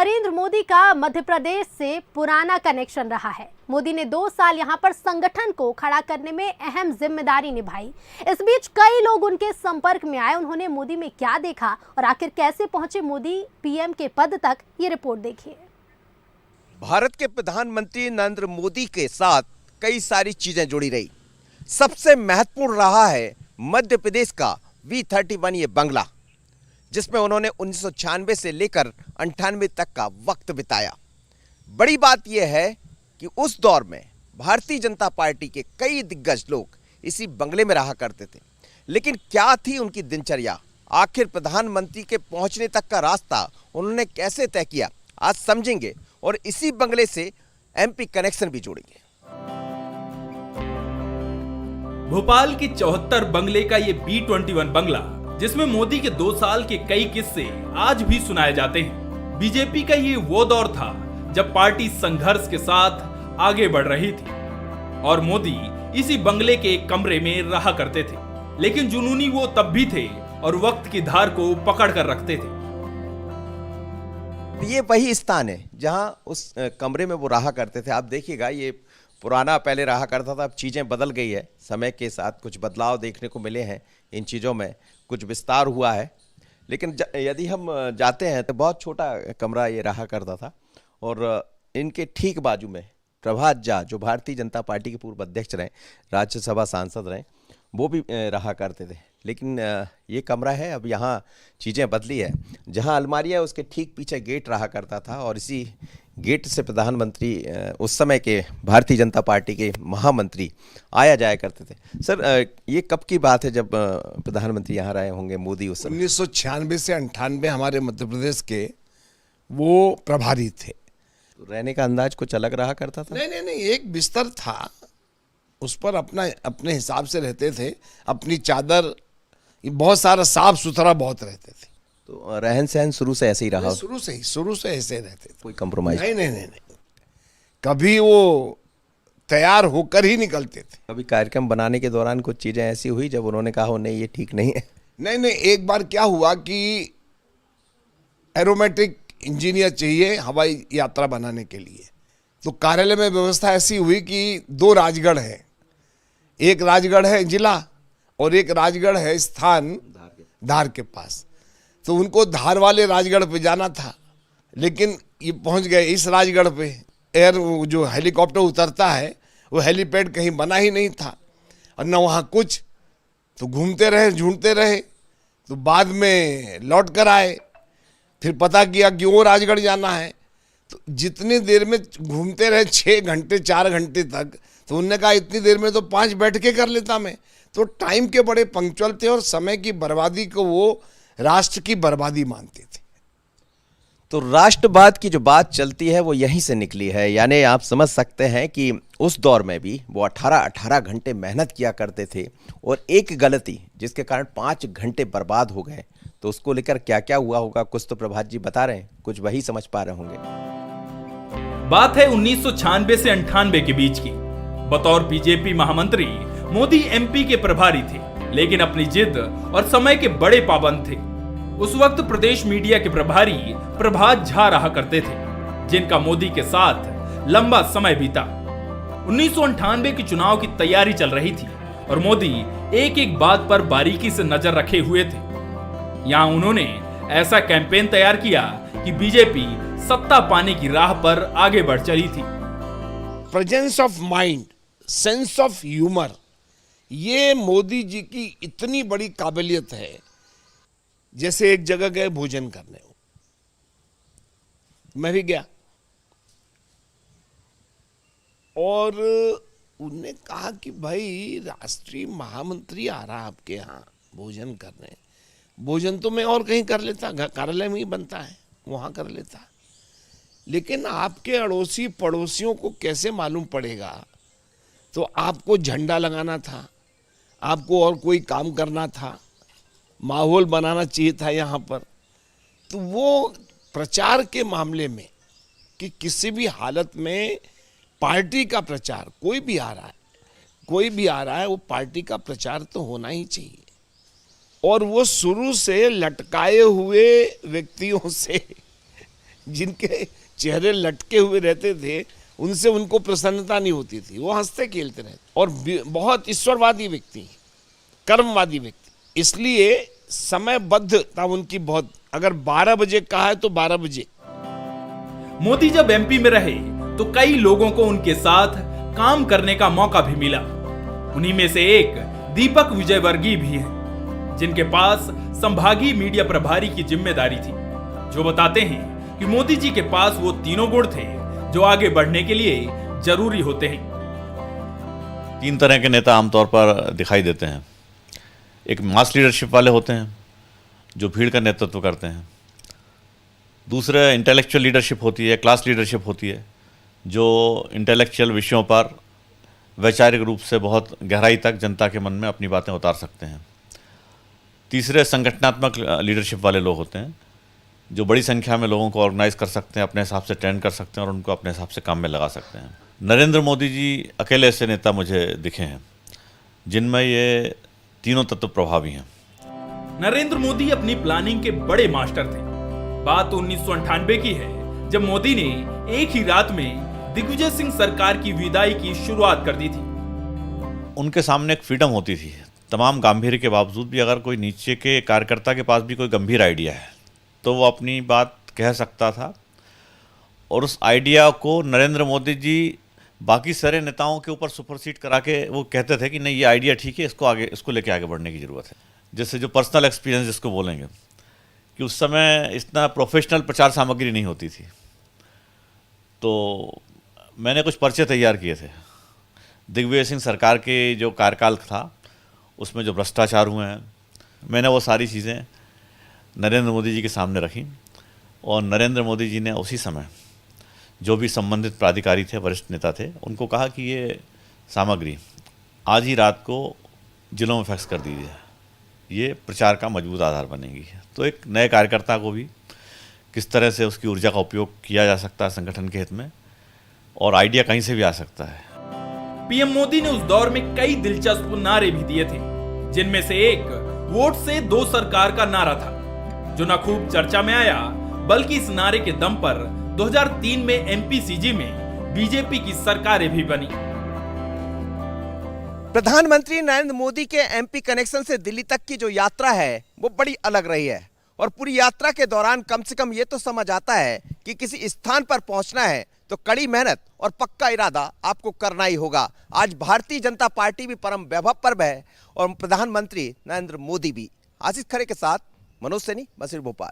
नरेंद्र मोदी का मध्य प्रदेश से पुराना कनेक्शन रहा है। मोदी ने 2 साल यहां पर संगठन को खड़ा करने में अहम जिम्मेदारी निभाई। इस बीच कई लोग उनके संपर्क में आए। उन्होंने मोदी में क्या देखा और आखिर कैसे पहुंचे मोदी पीएम के पद तक, ये रिपोर्ट देखिए। भारत के प्रधानमंत्री नरेंद्र मोदी के साथ कई सारी चीजें जुड़ी रही। सबसे महत्वपूर्ण रहा है मध्य प्रदेश का V31 ये बंगला, जिसमें उन्होंने 1996 से लेकर 98 तक का वक्त बिताया। बड़ी बात यह है कि उस दौर में भारतीय जनता पार्टी के कई दिग्गज लोग इसी बंगले में रहा करते थे। लेकिन क्या थी उनकी दिनचर्या, आखिर प्रधानमंत्री के पहुंचने तक का रास्ता उन्होंने कैसे तय किया, आज समझेंगे और इसी बंगले से MP कनेक्शन भी जोड़ेंगे। भोपाल की 74 बंगले का ये B21 बंगला, जिसमें मोदी के 2 साल के कई किस्से आज भी सुनाए जाते हैं। बीजेपी का ये वो दौर था जब पार्टी संघर्ष के साथ आगे बढ़ रही थी और मोदी इसी बंगले के एक कमरे में रहा करते थे। लेकिन जुनूनी वो तब भी थे और वक्त की धार को पकड़ कर रखते थे। ये वही स्थान है जहां उस कमरे में वो रहा करते थे। आप देखिएगा, ये पुराना पहले रहा करता था, अब चीज़ें बदल गई है। समय के साथ कुछ बदलाव देखने को मिले हैं, इन चीज़ों में कुछ विस्तार हुआ है। लेकिन यदि हम जाते हैं तो बहुत छोटा कमरा ये रहा करता था। और इनके ठीक बाजू में प्रभात झा, जो भारतीय जनता पार्टी के पूर्व अध्यक्ष रहे, राज्यसभा सांसद रहे, वो भी रहा करते थे। लेकिन ये कमरा है, अब यहाँ चीज़ें बदली है। जहाँ अलमारी है उसके ठीक पीछे गेट रहा करता था और इसी गेट से प्रधानमंत्री, उस समय के भारतीय जनता पार्टी के महामंत्री आया जाया करते थे। सर, ये कब की बात है जब प्रधानमंत्री यहाँ रहे होंगे मोदी? उस समय 1996 से 98 हमारे मध्य प्रदेश के वो प्रभारी थे। तो रहने का अंदाज कुछ अलग रहा करता था? नहीं, एक बिस्तर था, उस पर अपने हिसाब से रहते थे। अपनी चादर, बहुत सारा साफ सुथरा बहुत रहते थे। तो रहन सहन शुरू से ऐसे ही रहा? शुरू से ऐसे रहते थे। कोई कंप्रोमाइज नहीं, कभी वो तैयार होकर ही निकलते थे। कभी कार्यक्रम बनाने के दौरान कुछ चीजें ऐसी हुई जब उन्होंने कहा हो नहीं ये ठीक नहीं है? नहीं, एक बार क्या हुआ कि एरोमेटिक इंजीनियर चाहिए हवाई यात्रा बनाने के लिए। तो कार्यालय में व्यवस्था ऐसी हुई कि 2 राजगढ़ है, एक राजगढ़ है जिला और एक राजगढ़ है स्थान धार के पास। तो उनको धार वाले राजगढ़ पे जाना था, लेकिन ये पहुंच गए इस राजगढ़ पे। जो हेलीकॉप्टर उतरता है वो हेलीपैड कहीं बना ही नहीं था और न वहाँ कुछ। तो घूमते रहे, ढूंढते रहे, तो बाद में लौट कर आए। फिर पता किया कि वो राजगढ़ जाना है। तो जितनी देर में घूमते रहे, 6 घंटे 4 घंटे तक। तो उनने कहा इतनी देर में तो 5 बैठकें कर लेता मैं। तो टाइम के बड़े पंक्चुअल थे और समय की बर्बादी को वो राष्ट्र की बर्बादी मानते थे। तो राष्ट्रवाद की जो बात चलती है वो यहीं से निकली है। यानी आप समझ सकते हैं कि उस दौर में भी वो 18 घंटे मेहनत किया करते थे और एक गलती जिसके कारण 5 घंटे बर्बाद हो गए। तो उसको लेकर क्या क्या हुआ होगा, कुछ तो प्रभात जी बता रहे हैं, कुछ वही समझ पा रहे होंगे। बात है 1996 से 98 के बीच की। बतौर बीजेपी महामंत्री मोदी MP के प्रभारी थे, लेकिन अपनी जिद और समय के बड़े पाबंद थे। उस वक्त प्रदेश मीडिया के प्रभारी प्रभात झा रहा करते थे, जिनका मोदी के साथ लंबा समय बीता। 1998 के चुनाव की तैयारी चल रही थी और मोदी एक एक बात पर बारीकी से नजर रखे हुए थे। यहां उन्होंने ऐसा कैंपेन तैयार किया कि बीजेपी सत्ता पाने की राह पर आगे बढ़ चली थी। Presence of mind, sense of humour, ये मोदी जी की इतनी बड़ी काबिलियत है। जैसे एक जगह गए भोजन करने, मैं भी गया और उनने कहा कि भाई राष्ट्रीय महामंत्री आ रहा आपके यहाँ भोजन करने। भोजन तो मैं और कहीं कर लेता, कार्यालय में ही बनता है, वहाँ कर लेता, लेकिन आपके अड़ोसी पड़ोसियों को कैसे मालूम पड़ेगा? तो आपको झंडा लगाना था, आपको और कोई काम करना था, माहौल बनाना चाहिए था यहाँ पर। तो वो प्रचार के मामले में कि किसी भी हालत में पार्टी का प्रचार, कोई भी आ रहा है वो पार्टी का प्रचार तो होना ही चाहिए। और वो शुरू से लटकाए हुए व्यक्तियों से जिनके चेहरे लटके हुए रहते थे उनसे उनको प्रसन्नता नहीं होती थी, वो हंसते खेलते रहते, और बहुत ईश्वरवादी व्यक्ति, कर्मवादी व्यक्ति, इसलिए समयबद्धता उनकी बहुत, अगर 12 बजे कहा है तो 12 बजे। मोदी जब एमपी में रहे तो कई लोगों को उनके साथ काम करने का मौका भी मिला। उन्हीं में से एक दीपक विजयवर्गीय भी है, जिनके पास संभागीय मीडिया प्रभारी की जिम्मेदारी थी, जो बताते हैं कि मोदी जी के पास वो तीनों गुण थे जो आगे बढ़ने के लिए जरूरी होते हैं। 3 तरह के नेता आमतौर पर दिखाई देते हैं। एक मास लीडरशिप वाले होते हैं जो भीड़ का नेतृत्व करते हैं। दूसरे इंटेलेक्चुअल लीडरशिप होती है, क्लास लीडरशिप होती है, जो इंटेलेक्चुअल विषयों पर वैचारिक रूप से बहुत गहराई तक जनता के मन में अपनी बातें उतार सकते हैं। तीसरे संगठनात्मक लीडरशिप वाले लोग होते हैं जो बड़ी संख्या में लोगों को ऑर्गेनाइज कर सकते हैं, अपने हिसाब से ट्रेंड कर सकते हैं और उनको अपने हिसाब से काम में लगा सकते हैं। नरेंद्र मोदी जी अकेले ऐसे नेता मुझे दिखे हैं जिनमें ये तीनों तत्व प्रभावी हैं। नरेंद्र मोदी अपनी प्लानिंग के बड़े मास्टर थे। बात 1998 की है, जब मोदी ने एक ही रात में दिग्विजय सिंह सरकार की विदाई की शुरुआत कर दी थी। उनके सामने एक फ्रीडम होती थी, तमाम गांभीर्य के बावजूद भी अगर कोई नीचे के कार्यकर्ता के पास भी कोई गंभीर आइडिया है तो वो अपनी बात कह सकता था, और उस आइडिया को नरेंद्र मोदी जी बाकी सारे नेताओं के ऊपर सुपरसीड करा के वो कहते थे कि नहीं ये आइडिया ठीक है, इसको लेके आगे बढ़ने की ज़रूरत है। जैसे जो पर्सनल एक्सपीरियंस जिसको बोलेंगे कि उस समय इतना प्रोफेशनल प्रचार सामग्री नहीं होती थी, तो मैंने कुछ पर्चे तैयार किए थे। दिग्विजय सिंह सरकार के जो कार्यकाल था उसमें जो भ्रष्टाचार हुए हैं, मैंने वो सारी चीज़ें नरेंद्र मोदी जी के सामने रखी, और नरेंद्र मोदी जी ने उसी समय जो भी संबंधित प्राधिकारी थे, वरिष्ठ नेता थे, उनको कहा कि ये सामग्री आज ही रात को जिलों में फैक्स कर दीजिए, ये प्रचार का मजबूत आधार बनेगी। तो एक नए कार्यकर्ता को भी किस तरह से उसकी ऊर्जा का उपयोग किया जा सकता है संगठन के हित में, और आइडिया कहीं से भी आ सकता है। पीएम मोदी ने उस दौर में कई दिलचस्प नारे भी दिए थे, जिनमें से एक वोट से 2 सरकार का नारा था, जो न खूब चर्चा में आया, बल्कि इस नारे के दम पर 2003 में एमपीसीजी में बीजेपी की सरकारें भी बनी। प्रधानमंत्री नरेंद्र मोदी के एमपी कनेक्शन से दिल्ली तक की जो यात्रा है वो बड़ी अलग रही है, और पूरी यात्रा के दौरान कम से कम ये तो समझ आता है कि किसी स्थान पर पहुंचना है तो कड़ी मेहनत और पक्का इरादा आपको करना ही होगा। आज भारतीय जनता पार्टी भी परम वैभव पर्व है और प्रधानमंत्री नरेंद्र मोदी भी। आशीष खरे के साथ मनोज सैनी, बसीर भोपाल।